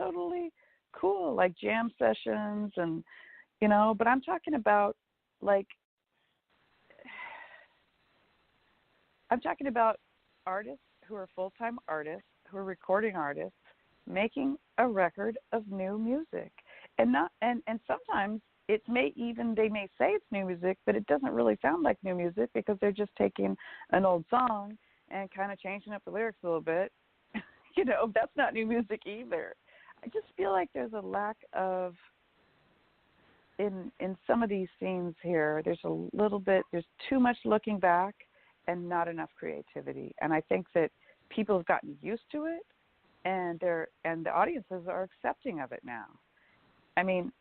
totally cool, like jam sessions and, but I'm talking about like, I'm talking about artists who are full-time artists, who are recording artists, making a record of new music. And sometimes they may say it's new music, but it doesn't really sound like new music because they're just taking an old song and kind of changing up the lyrics a little bit. That's not new music either. I just feel like there's a lack of, in some of these scenes here, there's too much looking back and not enough creativity. And I think that people have gotten used to it, and the audiences are accepting of it now. I mean,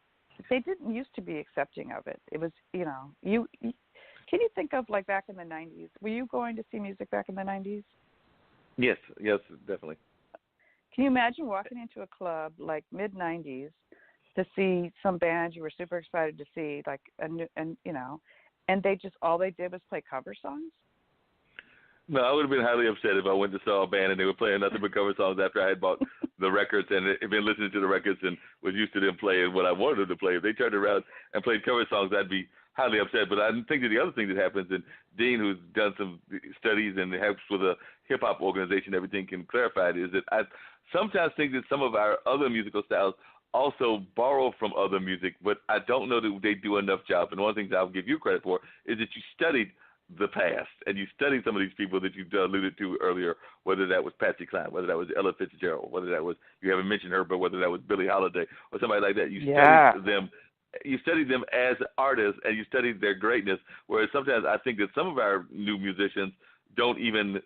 they didn't used to be accepting of it. It was, can you think of like back in the 90s? Were you going to see music back in the 90s? Yes, definitely. Can you imagine walking into a club like mid-90s to see some band you were super excited to see, like and all they did was play cover songs? No, I would have been highly upset if I went to saw a band and they were playing nothing but cover songs after I had bought the records and had been listening to the records and was used to them playing what I wanted them to play. If they turned around and played cover songs, I'd be highly upset. But I think that the other thing that happens, and Dean, who's done some studies and helps with a hip-hop organization, everything can clarify it, is that I sometimes think that some of our other musical styles also borrow from other music, but I don't know that they do enough job. And one of the things I'll give you credit for is that you studied the past, and you studied some of these people that you alluded to earlier, whether that was Patsy Cline, whether that was Ella Fitzgerald, whether that was, you haven't mentioned her, but whether that was Billie Holiday or somebody like that. You studied them as artists, and you studied their greatness, whereas sometimes I think that some of our new musicians don't even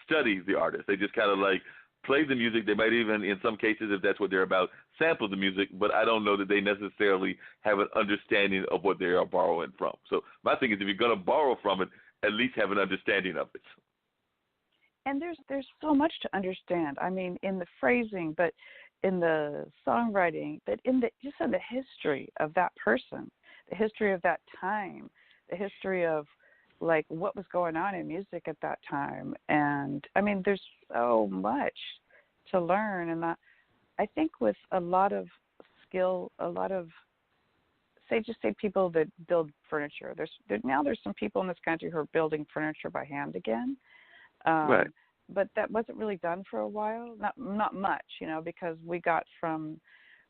study the artist. They just kind of like play the music. They might even, in some cases, if that's what they're about, sample the music, but I don't know that they necessarily have an understanding of what they are borrowing from. So my thing is, if you're going to borrow from it, at least have an understanding of it. And there's so much to understand. I mean, in the phrasing, but in the songwriting, but in the history of that person, the history of that time, the history of like what was going on in music at that time. And I mean, there's so much to learn. And I think with a lot of skill, a lot of say people that build furniture. There's some people in this country who are building furniture by hand again. Right. But that wasn't really done for a while. Not much, because we got from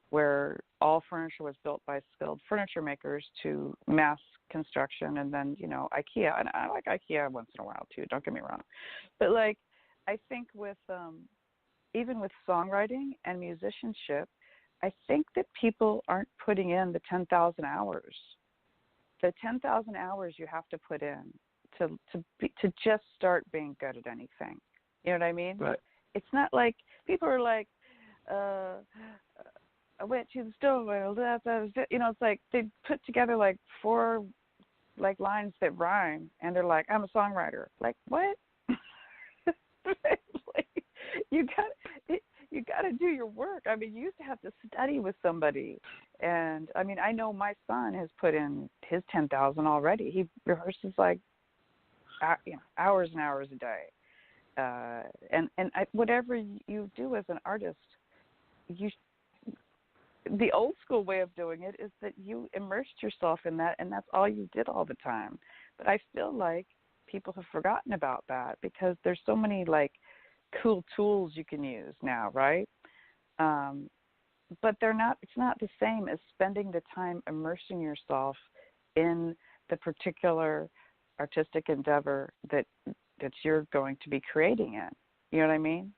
where all furniture was built by skilled furniture makers to mass construction, and then IKEA. And I like IKEA once in a while too. Don't get me wrong, but like I think with even with songwriting and musicianship, I think that people aren't putting in the 10,000 hours. The 10,000 hours you have to put in to just start being good at anything. You know what I mean? Right. It's not like people are like, I went to the store. It's like they put together like 4 like lines that rhyme, and they're like, I'm a songwriter. Like what? Like, you got to do your work. I mean, you used to have to study with somebody. And, I mean, I know my son has put in his 10,000 already. He rehearses, like, hours and hours a day. Whatever you do as an artist, the old school way of doing it is that you immersed yourself in that, and that's all you did all the time. But I feel like people have forgotten about that because there's so many, like, cool tools you can use now, right? But it's not the same as spending the time immersing yourself in the particular artistic endeavor that you're going to be creating in. You know what I mean?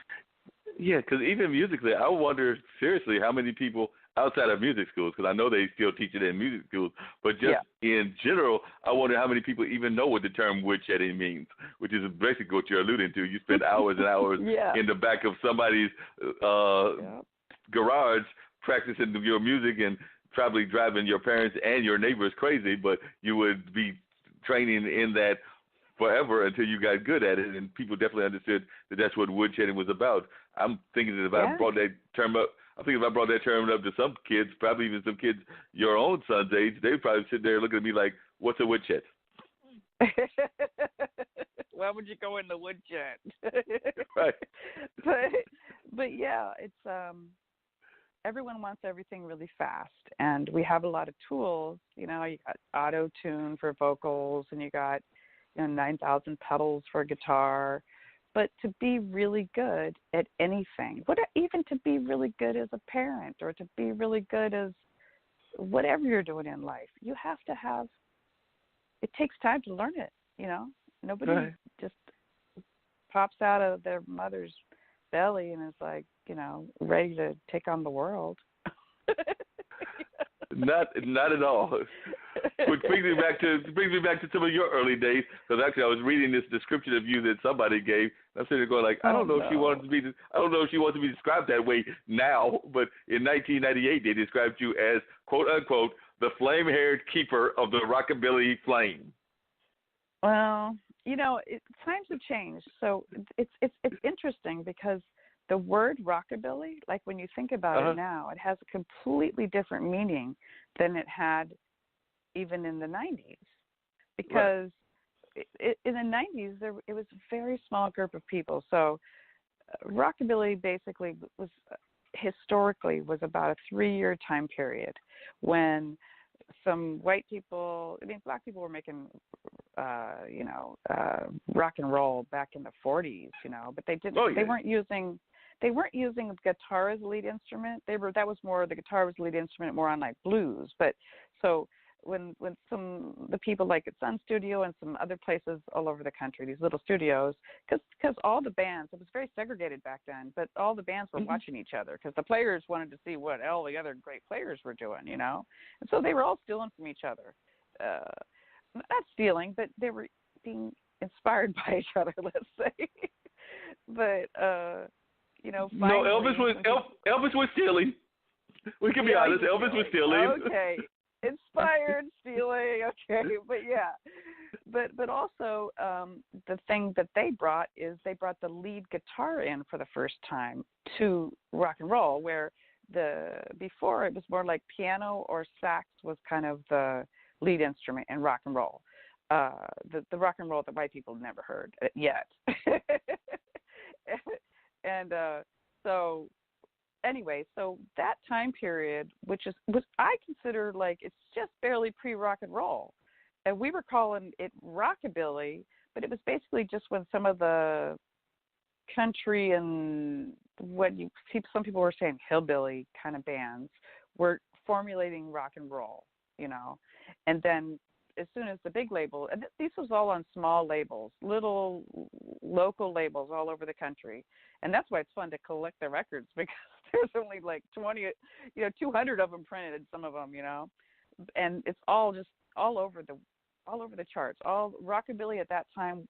Yeah, because even musically, I wonder seriously how many people outside of music schools, because I know they still teach it in music schools, but just in general, I wonder how many people even know what the term woodshedding means, which is basically what you're alluding to. You spend hours and hours in the back of somebody's garage practicing your music and probably driving your parents and your neighbors crazy, but you would be training in that forever until you got good at it, and people definitely understood that that's what woodshedding was about. I'm thinking that if I brought that term up, to some kids, probably even some kids your own son's age, they'd probably sit there looking at me like, what's a woodshed? Why would you go in the woodshed? Right. But yeah, it's everyone wants everything really fast, and we have a lot of tools. You know, you got auto tune for vocals, and you got 9,000 pedals for guitar. But to be really good at anything, even to be really good as a parent, or to be really good as whatever you're doing in life, you have to have. It takes time to learn it. You know, nobody just pops out of their mother's belly and is like, ready to take on the world. Not at all. Which brings me back to some of your early days. Because actually, I was reading this description of you that somebody gave. I'm sitting there going like, I don't know if she wants to be described that way now. But in 1998, they described you as quote unquote the flame-haired keeper of the rockabilly flame. Well, times have changed. So it's interesting because the word rockabilly, like when you think about it now, it has a completely different meaning than it had even in the 90s. Because in the 90s, it was a very small group of people. So rockabilly basically was historically about a 3-year time period when some white people, black people were making, rock and roll back in the 40s, but they didn't. Oh, yeah. They weren't using guitar as a lead instrument. That was more, the guitar was the lead instrument more on like blues. But so when the people like at Sun Studio and some other places all over the country, these little studios, because all the bands, it was very segregated back then, but all the bands were watching each other because the players wanted to see what all the other great players were doing, and so they were all stealing from each other. Not stealing, but they were being inspired by each other, let's say. But no, Elvis was stealing. We can be honest. Elvis was stealing. Okay, inspired, stealing. Okay, but also the thing that they brought the lead guitar in for the first time to rock and roll, where before it was more like piano or sax was kind of the lead instrument in rock and roll. The rock and roll that white people never heard yet. And so anyway, so that time period, which was I consider like it's just barely pre-rock and roll, and we were calling it rockabilly, but it was basically just when some of the country and some people were saying hillbilly kind of bands were formulating rock and roll, and then as soon as the big label, and this was all on small labels, little local labels all over the country. And that's why it's fun to collect the records, because there's only like 20, 200 of them printed, some of them, and it's all just all over the charts. All rockabilly at that time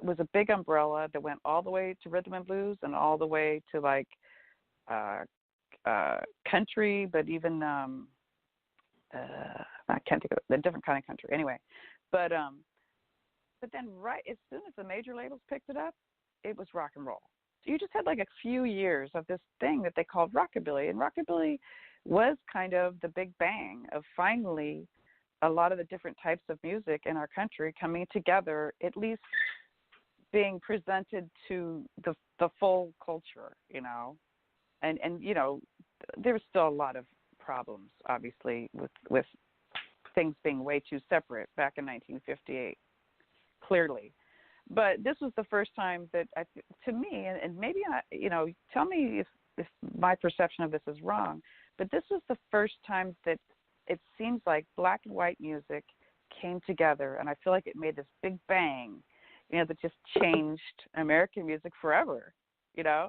was a big umbrella that went all the way to rhythm and blues and all the way to like country, but even I can't think of a different kind of country anyway, but then right as soon as the major labels picked it up, it was rock and roll. So you just had like a few years of this thing that they called rockabilly, and rockabilly was kind of the big bang of finally a lot of the different types of music in our country coming together, at least being presented to the full culture, and there was still a lot of problems, obviously, with things being way too separate back in 1958, clearly. But this was the first time that, to me, and maybe tell me if my perception of this is wrong, but this was the first time that it seems like black and white music came together, and I feel like it made this big bang, that just changed American music forever, Yeah,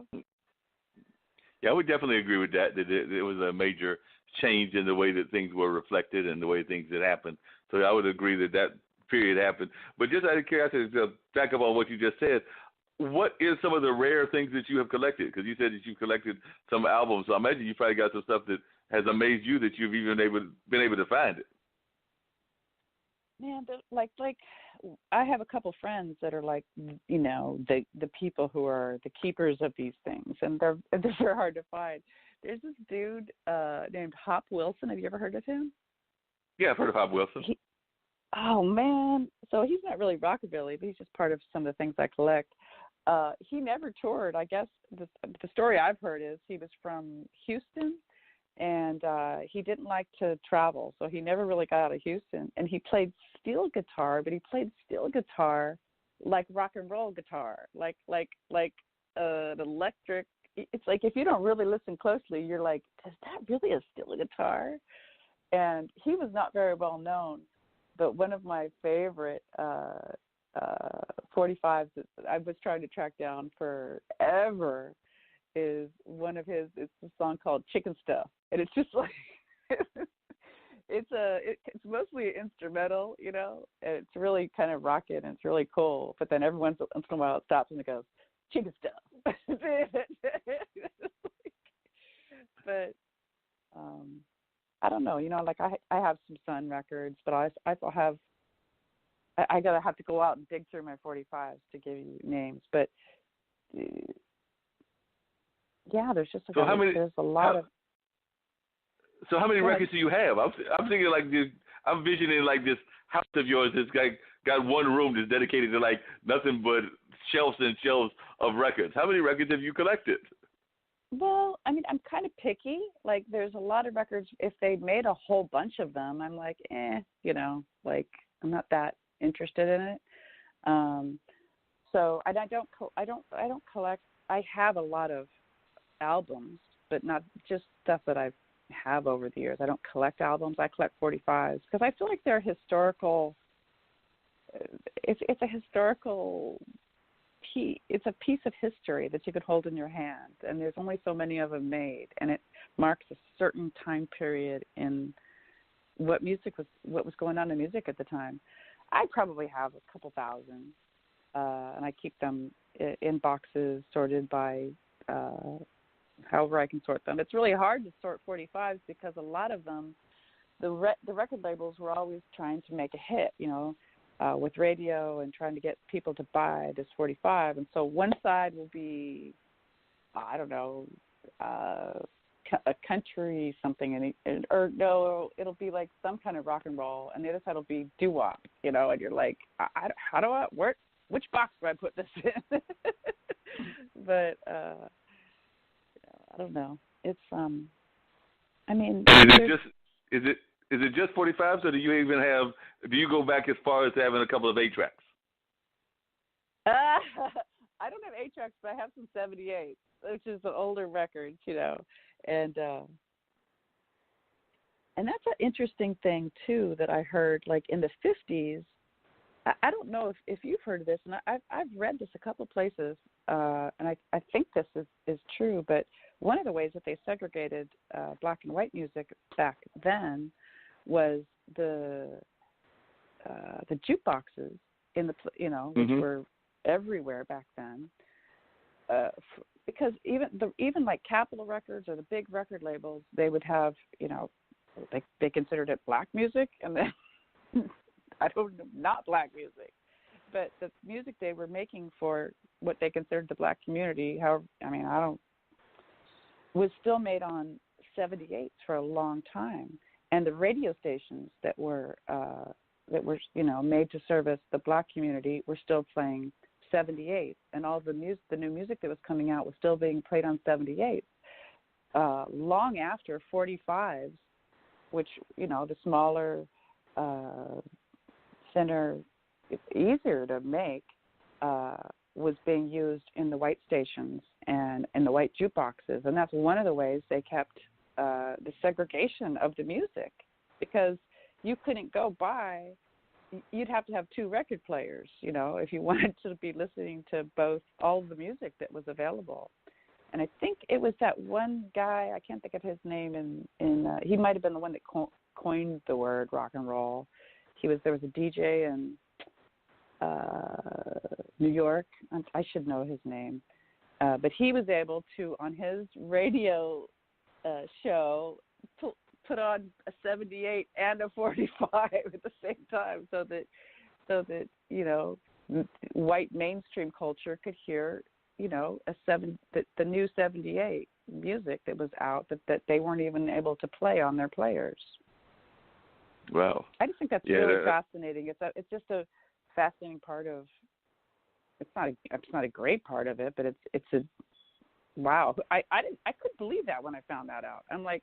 I would definitely agree with that. That it was a major change in the way that things were reflected and the way things had happened. So I would agree that period happened. But just out of curiosity, to back up on what you just said, what is some of the rare things that you have collected? Because you said that you collected some albums. So I imagine you probably got some stuff that has amazed you that you've even been able to find it. Yeah, like I have a couple friends that are like, the people who are the keepers of these things, and they're very hard to find. There's this dude named Hop Wilson. Have you ever heard of him? Yeah, I've heard of Hop Wilson. Oh man, so he's not really rockabilly, but he's just part of some of the things I collect. He never toured. I guess the story I've heard is he was from Houston, and he didn't like to travel, so he never really got out of Houston. And he played steel guitar, but he played steel guitar like rock and roll guitar, like an electric. It's like if you don't really listen closely, you're like, is that really a steel guitar? And he was not very well known, but one of my favorite 45s that I was trying to track down forever is one of his. It's a song called Chicken Stuff, and it's just like it's mostly instrumental, you know, and it's really kind of rocking and it's really cool. But then every once in a while it stops and it goes, Chicken Stuff. But I don't know, you know, like I have some Sun records, but I still have. I gotta have to go out and dig through my 45s to give you names, but yeah, there's just there's a lot of. So how many records do you have? I'm thinking like this. I'm visioning like this house of yours that's got one room that's dedicated to like nothing but shelves and shelves of records. How many records have you collected? Well, I mean, I'm kind of picky. Like, there's a lot of records. If they made a whole bunch of them, I'm like, you know, like I'm not that interested in it. So, and I don't collect. I have a lot of albums, but not just stuff that I have over the years. I don't collect albums. I collect 45s because I feel like they're historical. It's a historical. It's a piece of history that you could hold in your hand, and there's only so many of them made, and it marks a certain time period in what was going on in music at the time. I probably have a couple thousand, and I keep them in boxes sorted by however I can sort them. It's really hard to sort 45s because a lot of them, the record labels were always trying to make a hit, you know, with radio and trying to get people to buy this 45. And so one side will be, I don't know, a country something, or no, it'll be like some kind of rock and roll, and the other side will be doo-wop, you know, and you're like, how do which box do I put this in? But, I don't know. It's, I mean. Is it just 45s, or do you go back as far as having a couple of 8-tracks? I don't have 8-tracks, but I have some 78s, which is an older record, you know. And that's an interesting thing, too, that I heard, like, in the 50s. I don't know if you've heard of this, and I've read this a couple places, and I think this is true, but one of the ways that they segregated black and white music back then was the jukeboxes in the, you know, which were everywhere back then, because even like Capitol Records or the big record labels, they would have, you know, they considered it black music, and then I don't know, not black music, but the music they were making for what they considered the black community, was still made on 78s for a long time, and the radio stations that were you know, made to service the black community were still playing 78s, and all the new music that was coming out was still being played on 78s. Long after 45s, which, you know, the smaller, thinner, easier to make, was being used in the white stations and in the white jukeboxes. And that's one of the ways they kept the segregation of the music, because you couldn't go buy, you'd have to have 2 record players, you know, if you wanted to be listening to all of the music that was available. And I think it was that one guy, I can't think of his name, he might have been the one that coined the word rock and roll. There was a DJ in New York. I should know his name. But he was able to, on his radio show, put on a 78 and a 45 at the same time, so that you know, white mainstream culture could hear, you know, the new 78 music that was out that they weren't even able to play on their players. Wow. I just think that's really fascinating. It's just a fascinating part of. It's not a great part of it, but it's a wow. I couldn't believe that when I found that out. I'm like,